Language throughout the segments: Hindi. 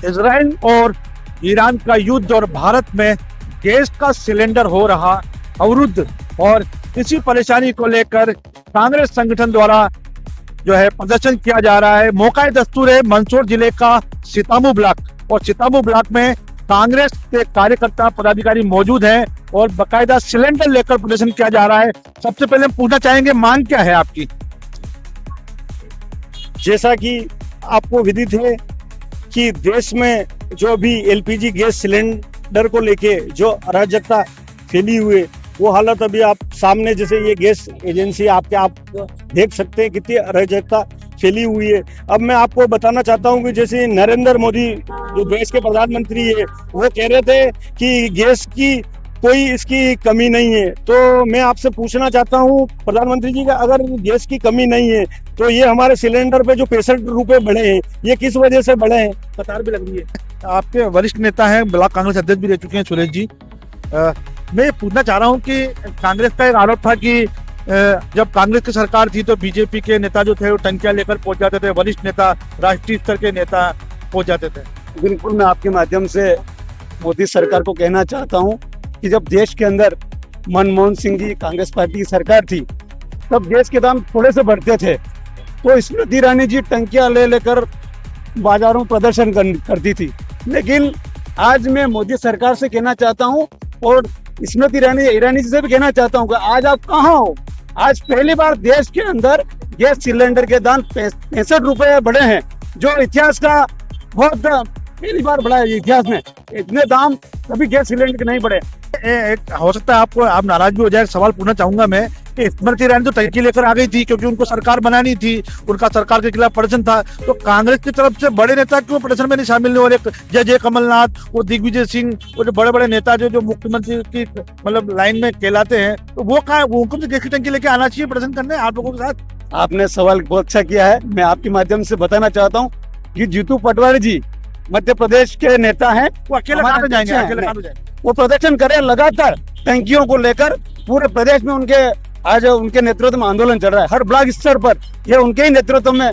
इजराइल और ईरान का युद्ध और भारत में गैस का सिलेंडर हो रहा अवरुद्ध, और इसी परेशानी को लेकर कांग्रेस संगठन द्वारा जो है प्रदर्शन किया जा रहा है। मौका दस्तूर है मंदसौर जिले का सीतामू ब्लॉक, और सीतामू ब्लॉक में कांग्रेस के कार्यकर्ता पदाधिकारी मौजूद हैं और बकायदा सिलेंडर लेकर प्रदर्शन किया जा रहा है। सबसे पहले हम पूछना चाहेंगे, मांग क्या है आपकी? जैसा कि आपको विदित है कि देश में जो भी एलपीजी गैस सिलेंडर को लेके जो अराजकता फैली हुई है, वो हालत अभी आप सामने, जैसे ये गैस एजेंसी आप देख सकते हैं कितनी अराजकता फैली हुई है। अब मैं आपको बताना चाहता हूं कि जैसे नरेंद्र मोदी जो देश के प्रधानमंत्री है, वो कह रहे थे कि गैस की कोई इसकी कमी नहीं है। तो मैं आपसे पूछना चाहता हूं प्रधानमंत्री जी का, अगर गैस की कमी नहीं है तो ये हमारे सिलेंडर पे जो 65 रुपए बढ़े हैं, ये किस वजह से बढ़े हैं? कतार भी लग रही है। आपके वरिष्ठ नेता हैं, ब्लॉक कांग्रेस अध्यक्ष भी रह चुके हैं सुरेश जी। मैं पूछना चाह रहा हूं कि कांग्रेस का एक आरोप था कि जब कांग्रेस की सरकार थी तो बीजेपी के नेता जो थे वो टंकियां लेकर पहुंच जाते थे, वरिष्ठ नेता, राष्ट्रीय स्तर के नेता पहुंच जाते थे। बिल्कुल, मैं आपके माध्यम से मोदी सरकार को कहना चाहता हूं कि जब देश के अंदर मनमोहन सिंह जी कांग्रेस पार्टी की सरकार थी, तब गैस के दाम थोड़े से बढ़ते थे, तो स्मृति ईरानी जी टंकियां लेकर बाजारों में प्रदर्शन करती थी। लेकिन आज मैं मोदी सरकार से कहना चाहता हूं और स्मृति ईरानी जी से भी कहना चाहता हूं कि आज आप कहाँ हो? आज पहली बार देश के अंदर गैस सिलेंडर के दाम 65 रुपए बढ़े हैं, जो इतिहास का बहुत पहली बार बढ़ा है। इतिहास में इतने दाम कभी गैस सिलेंडर के नहीं बढ़े। हो सकता है आपको, आप नाराज भी हो जाए, सवाल पूछना चाहूंगा मैं कि स्मृति ईरानी तो टंकी लेकर आ गई थी क्योंकि उनको सरकार बनानी थी, उनका सरकार के खिलाफ प्रदर्शन था, तो कांग्रेस की तरफ से बड़े नेता क्यों प्रदर्शन में नहीं शामिल नहीं हो रहे? जय कमलनाथ, वो दिग्विजय सिंह, वो जो बड़े बड़े नेता जो मुख्यमंत्री की मतलब लाइन में कहलाते हैं, तो वो कहाँ, वो उनको तो गैस की टंकी लेके आना चाहिए प्रदर्शन करने आप लोगों के साथ। आपने सवाल बहुत अच्छा किया है। मैं आपके माध्यम से बताना चाहता हूँ कि जीतू पटवारी जी मध्य प्रदेश के नेता हैं, वो अकेले कहाँ पे जाएंगे? अकेले कहाँ पे जाएंगे? वो प्रदर्शन करे लगातार टंकियों को लेकर पूरे प्रदेश में। उनके आज उनके नेतृत्व में आंदोलन चल रहा है, हर ब्लॉक स्तर पर ये उनके ही नेतृत्व में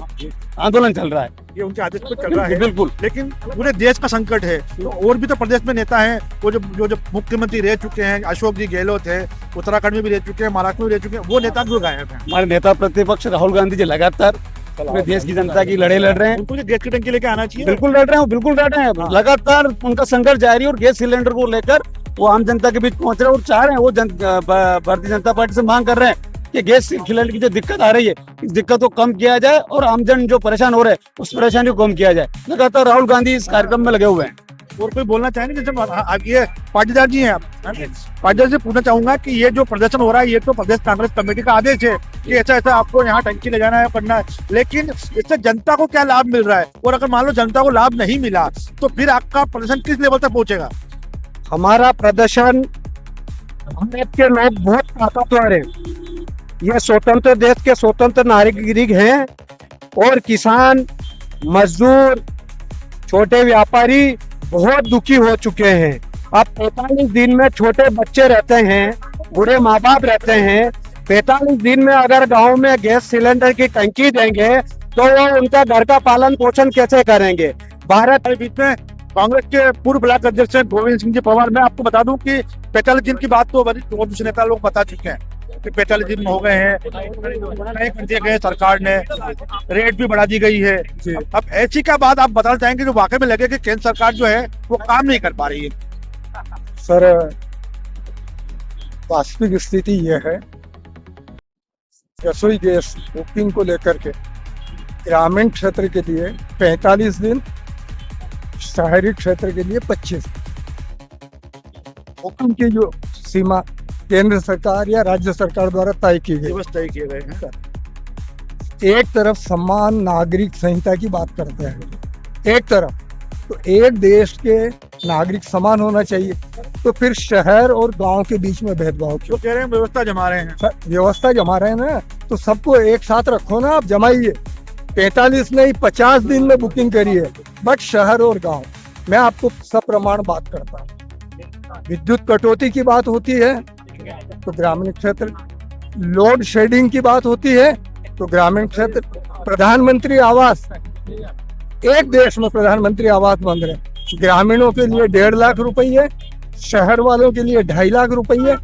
आंदोलन चल रहा है, ये उनके आदेश पर चल रहा है। बिल्कुल, लेकिन पूरे देश का संकट है, तो और भी तो प्रदेश में नेता हैं, वो जो मुख्यमंत्री रह चुके हैं, अशोक जी गहलोत है, उत्तराखंड में भी रह चुके हैं, महाराष्ट्र में भी रह चुके हैं, वो नेता क्यों गायब है? हमारे नेता प्रतिपक्ष राहुल गांधी जी लगातार पूरे देश की जनता की लड़ाई लड़ रहे हैं। उनको गैस की टंकी लेके आना चाहिए। बिल्कुल लड़ रहे हैं, बिल्कुल लड़ रहे हैं। लगातार उनका संघर्ष जारी है और गैस सिलेंडर को लेकर वो आम जनता के बीच पहुंच रहे हैं और चाह रहे हैं, वो भारतीय जनता पार्टी से मांग कर रहे हैं कि गैस सिलेंडर की जो दिक्कत आ रही है, इस दिक्कत को कम किया जाए और आमजन जो परेशान हो रहे हैं उस परेशानी को कम किया जाए। लगातार राहुल गांधी इस कार्यक्रम में लगे हुए हैं। और कोई बोलना चाहेंगे? जैसे आप ये पाटीदार जी हैं, आप पाटीदार से पूछना चाहूंगा कि ये जो प्रदर्शन हो रहा है, ये तो प्रदेश कांग्रेस कमेटी का आदेश है कि ऐसा ऐसा आपको यहाँ टंकी ले जाना है, करना है, लेकिन इससे जनता को क्या लाभ मिल रहा है? और अगर मान लो जनता को लाभ नहीं मिला तो फिर आपका प्रदर्शन किस लेवल तक पहुंचेगा? हमारा प्रदर्शन, भारत के लोग बहुत ताकतवर है, ये स्वतंत्र देश के स्वतंत्र नागरिक हैं और किसान, मजदूर, छोटे व्यापारी बहुत दुखी हो चुके हैं। अब 45 दिन में छोटे बच्चे रहते हैं, बूढ़े माँ बाप रहते हैं, 45 दिन में अगर गांव में गैस सिलेंडर की टंकी देंगे तो वो उनका घर का पालन पोषण कैसे करेंगे? भारत के बीच में कांग्रेस के पूर्व ब्लॉक अध्यक्ष गोविंद सिंह जी पवार, मैं आपको बता दूं कि 45 दिन की बात तो वरिष्ठ नेता लोग बता चुके हैं कि 45 दिन हो गए हैं, नहीं कर दिए गए सरकार ने, रेट भी बढ़ा दी गई है। अब ऐसी क्या बात आप बताना चाहेंगे जो वाकई में लगे कि केंद्र सरकार जो है वो काम नहीं कर पा रही है? सर, वास्तविक स्थिति यह है, रसोई गैस बुकिंग को लेकर के ग्रामीण क्षेत्र के लिए 45 दिन, शहरी क्षेत्र के लिए 25 बुकिंग की जो सीमा केंद्र सरकार या राज्य सरकार द्वारा तय की गई, तय किए गए हैं। एक तरफ समान नागरिक संहिता की बात करते हैं, एक तरफ तो एक देश के नागरिक समान होना चाहिए, तो फिर शहर और गांव के बीच में भेदभाव क्यों? कह रहे हैं व्यवस्था जमा रहे हैं। व्यवस्था जमा रहे हैं ना, तो सबको एक साथ रखो ना, आप जमाइए। 45 नहीं 50 दिन में बुकिंग करिए, बट शहर और गांव। मैं आपको सप्रमाण बात करता हूँ। विद्युत कटौती की बात होती है तो ग्रामीण क्षेत्र, लोड शेडिंग की बात होती है तो ग्रामीण क्षेत्र, प्रधानमंत्री आवास एक देश में प्रधानमंत्री आवास बन रहे हैं। ग्रामीणों के लिए 1.5 लाख रुपये, शहर वालों के लिए 2.5 लाख रुपये।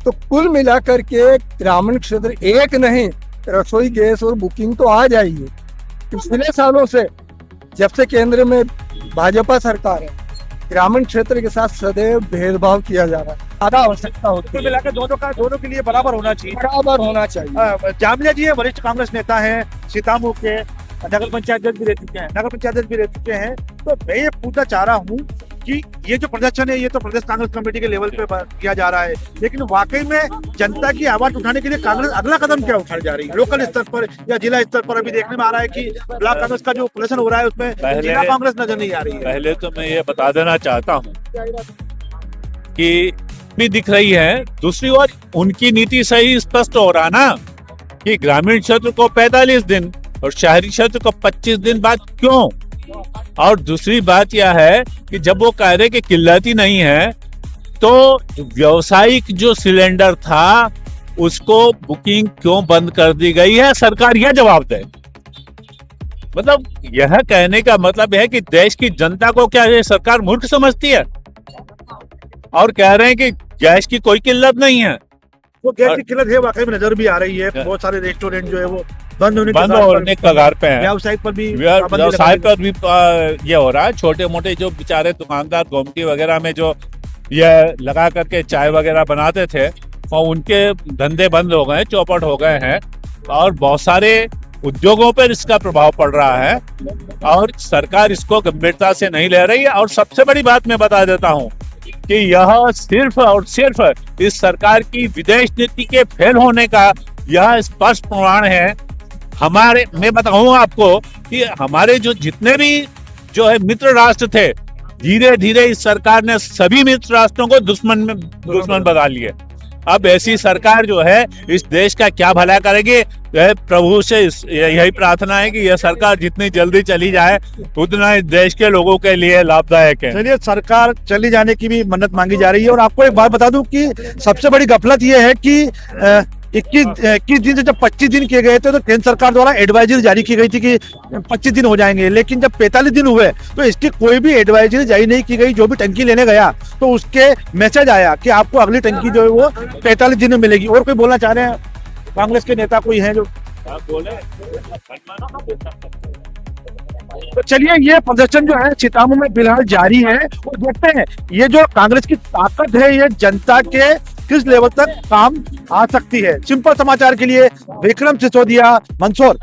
तो कुल मिलाकर के ग्रामीण क्षेत्र एक नहीं, रसोई गैस और बुकिंग तो आ जाएगी। पिछले सालों से जब से केंद्र में भाजपा सरकार है, ग्रामीण क्षेत्र के साथ सदैव भेदभाव किया जा रहा है। ज्यादा आवश्यकता होती कुल है, मिलाकर दोनों के लिए बराबर होना चाहिए। बराबर होना चाहिए। जामिया जी वरिष्ठ कांग्रेस नेता हैं, सीतामऊ के नगर पंचायत भी रह चुके हैं। तो मैं ये पूछना चाह रहा हूँ कि ये जो प्रदर्शन है ये तो प्रदेश कांग्रेस कमेटी के लेवल पे किया जा रहा है, लेकिन वाकई में जनता की आवाज उठाने के लिए कांग्रेस अगला कदम क्या उठाने जा रही है? लोकल स्तर पर या जिला स्तर पर अभी देखने में आ रहा है कि ब्लॉक कांग्रेस का जो प्रदर्शन हो रहा है उसमें जिला कांग्रेस नजर नहीं आ रही है। पहले तो मैं ये बता देना चाहता हूँ कि भी दिख रही है, दूसरी ओर उनकी नीति से ही स्पष्ट हो रहा ना कि ग्रामीण क्षेत्र को 45 दिन और शहरी क्षेत्र को 25 दिन बाद क्यों। और दूसरी बात यह है कि जब वो कह रहे कि किल्लत ही नहीं है, तो व्यावसायिक जो सिलेंडर था उसको बुकिंग क्यों बंद कर दी गई है? सरकार यह जवाब दे। मतलब यह कहने का मतलब है कि देश की जनता को क्या ये सरकार मूर्ख समझती है और कह रहे हैं कि गैस की कोई किल्लत नहीं है। वो गैस की किल्लत है, वाकई में नजर भी आ रही है। बहुत सारे रेस्टोरेंट जो है वो बंद होने के कगार पे हैं। व्यवसाय पर भी ये हो रहा है। छोटे मोटे जो बेचारे दुकानदार गोमती वगैरह में जो ये लगा करके चाय वगैरह बनाते थे, और उनके धंधे बंद हो गए, चौपट हो गए हैं। और बहुत सारे उद्योगों पर इसका प्रभाव पड़ रहा है और सरकार इसको गंभीरता से नहीं ले रही है। और सबसे बड़ी बात मैं बता देता हूँ कि यह सिर्फ और सिर्फ इस सरकार की विदेश नीति के फेल होने का यह स्पष्ट प्रमाण है। मैं बताऊं आपको कि हमारे जो जितने भी जो है मित्र राष्ट्र थे, धीरे धीरे इस सरकार ने सभी मित्र राष्ट्रों को दुश्मन बना लिए। अब ऐसी सरकार जो है इस देश का क्या भला करेगी? प्रभु से यही प्रार्थना है कि यह सरकार जितनी जल्दी चली जाए उतना इस देश के लोगों के लिए लाभदायक है। चलिए, सरकार चली जाने की भी मन्नत मांगी जा रही है। और आपको एक बात बता दूं कि सबसे बड़ी गफलत यह है कि 21 दिन से जब 25 दिन किए गए थे तो केंद्र सरकार द्वारा एडवाइजरी जारी की गई थी कि 25 दिन हो जाएंगे, लेकिन जब 45 दिन हुए तो इसकी कोई भी एडवाइजरी जारी नहीं की गई। जो भी टंकी लेने गया तो उसके मैसेज आया कि आपको अगली टंकी जो है वो 45 दिन में मिलेगी। और कोई बोलना चाह रहे हैं कांग्रेस के नेता कोई हैं जो बोले? तो चलिए, ये प्रदर्शन जो है सीतामऊ में फिलहाल जारी है और देखते हैं ये जो कांग्रेस की ताकत है ये जनता के किस लेवल तक काम आ सकती है। सिंपल समाचार के लिए विक्रम सिसोदिया, मंदसौर।